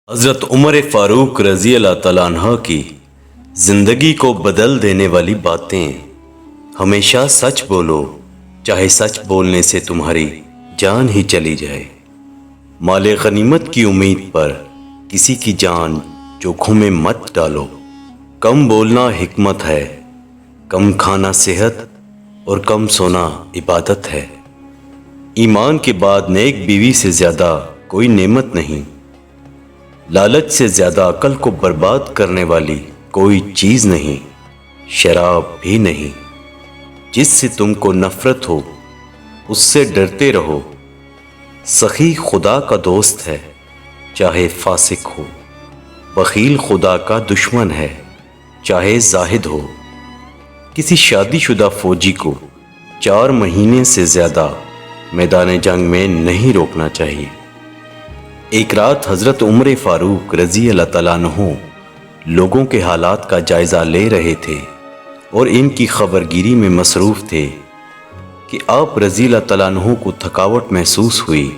حضرت عمر فاروق رضی اللہ تعالیٰ عنہ کی زندگی کو بدل دینے والی باتیں۔ ہمیشہ سچ بولو، چاہے سچ بولنے سے تمہاری جان ہی چلی جائے۔ مال غنیمت کی امید پر کسی کی جان جوکھوں میں مت ڈالو۔ کم بولنا حکمت ہے، کم کھانا صحت اور کم سونا عبادت ہے۔ ایمان کے بعد نیک بیوی سے زیادہ کوئی نعمت نہیں۔ لالچ سے زیادہ عقل کو برباد کرنے والی کوئی چیز نہیں، شراب بھی نہیں۔ جس سے تم کو نفرت ہو اس سے ڈرتے رہو۔ سخی خدا کا دوست ہے چاہے فاسق ہو، بخیل خدا کا دشمن ہے چاہے زاہد ہو۔ کسی شادی شدہ فوجی کو 4 مہینے سے زیادہ میدان جنگ میں نہیں روکنا چاہیے۔ ایک رات حضرت عمر فاروق رضی اللہ تعالیٰ عنہ لوگوں کے حالات کا جائزہ لے رہے تھے اور ان کی خبرگیری میں مصروف تھے کہ آپ رضی اللہ تعالیٰ عنہ کو تھکاوٹ محسوس ہوئی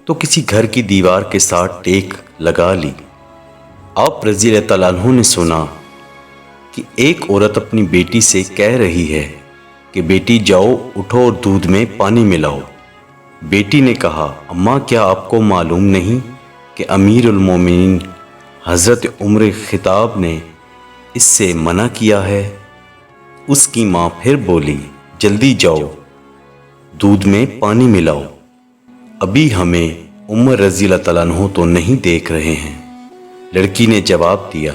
تو کسی گھر کی دیوار کے ساتھ ٹیک لگا لی۔ آپ رضی اللہ تعالیٰ عنہ نے سنا کہ ایک عورت اپنی بیٹی سے کہہ رہی ہے کہ بیٹی جاؤ اٹھو اور دودھ میں پانی ملاؤ۔ بیٹی نے کہا، اماں کیا آپ کو معلوم نہیں کہ امیر المومنین حضرت عمر خطاب نے اس سے منع کیا ہے؟ اس کی ماں پھر بولی، جلدی جاؤ دودھ میں پانی ملاؤ، ابھی ہمیں عمر رضی اللہ تعالیٰ عنہ تو نہیں دیکھ رہے ہیں۔ لڑکی نے جواب دیا،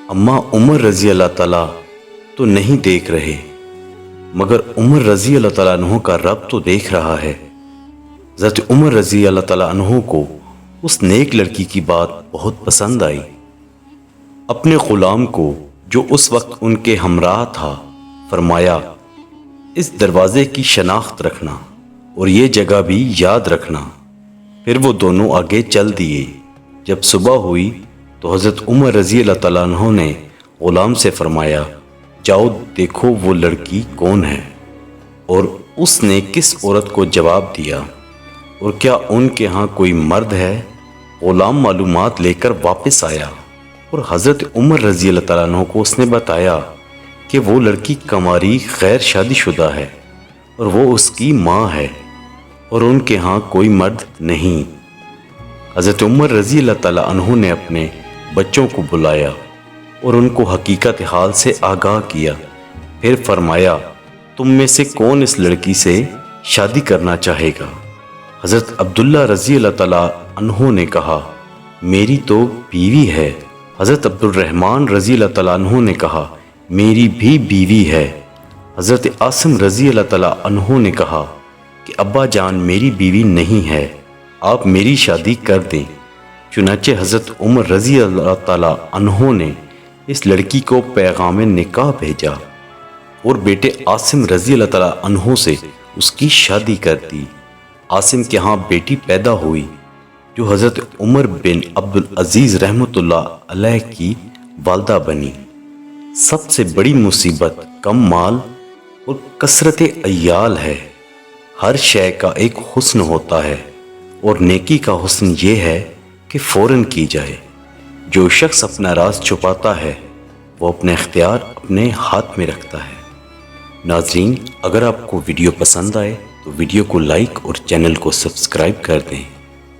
اماں عمر رضی اللہ تعالیٰ تو نہیں دیکھ رہے مگر عمر رضی اللہ تعالیٰ عنہ کا رب تو دیکھ رہا ہے۔ حضرت عمر رضی اللہ تعالیٰ عنہ کو اس نیک لڑکی کی بات بہت پسند آئی۔ اپنے غلام کو جو اس وقت ان کے ہمراہ تھا فرمایا، اس دروازے کی شناخت رکھنا اور یہ جگہ بھی یاد رکھنا۔ پھر وہ دونوں آگے چل دیے۔ جب صبح ہوئی تو حضرت عمر رضی اللہ تعالیٰ عنہ نے غلام سے فرمایا، جاؤ دیکھو وہ لڑکی کون ہے اور اس نے کس عورت کو جواب دیا اور کیا ان کے ہاں کوئی مرد ہے۔ غلام معلومات لے کر واپس آیا اور حضرت عمر رضی اللہ تعالیٰ عنہ کو اس نے بتایا کہ وہ لڑکی کماری غیر شادی شدہ ہے اور وہ اس کی ماں ہے اور ان کے ہاں کوئی مرد نہیں۔ حضرت عمر رضی اللہ تعالیٰ عنہ نے اپنے بچوں کو بلایا اور ان کو حقیقت حال سے آگاہ کیا۔ پھر فرمایا، تم میں سے کون اس لڑکی سے شادی کرنا چاہے گا؟ حضرت عبداللہ رضی اللہ تعالیٰ عنہ نے کہا، میری تو بیوی ہے۔ حضرت عبد الرحمن رضی اللہ تعالیٰ عنہ نے کہا، میری بھی بیوی ہے۔ حضرت عاصم رضی اللہ تعالیٰ عنہ نے کہا کہ ابا جان میری بیوی نہیں ہے، آپ میری شادی کر دیں۔ چنانچہ حضرت عمر رضی اللہ تعالیٰ عنہ نے اس لڑکی کو پیغام نکاح بھیجا اور بیٹے عاصم رضی اللہ تعالیٰ عنہ سے اس کی شادی کر دی۔ عاصم کے ہاں بیٹی پیدا ہوئی جو حضرت عمر بن عبد العزیز رحمۃ اللہ علیہ کی والدہ بنی۔ سب سے بڑی مصیبت کم مال اور کثرت عیال ہے۔ ہر شے کا ایک حسن ہوتا ہے اور نیکی کا حسن یہ ہے کہ فوراً کی جائے۔ جو شخص اپنا راز چھپاتا ہے وہ اپنا اختیار اپنے ہاتھ میں رکھتا ہے۔ ناظرین، اگر آپ کو ویڈیو پسند آئے تو ویڈیو کو لائک اور چینل کو سبسکرائب کر دیں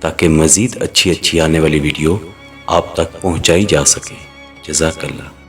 تاکہ مزید اچھی آنے والی ویڈیو آپ تک پہنچائی جا سکے۔ جزاک اللہ۔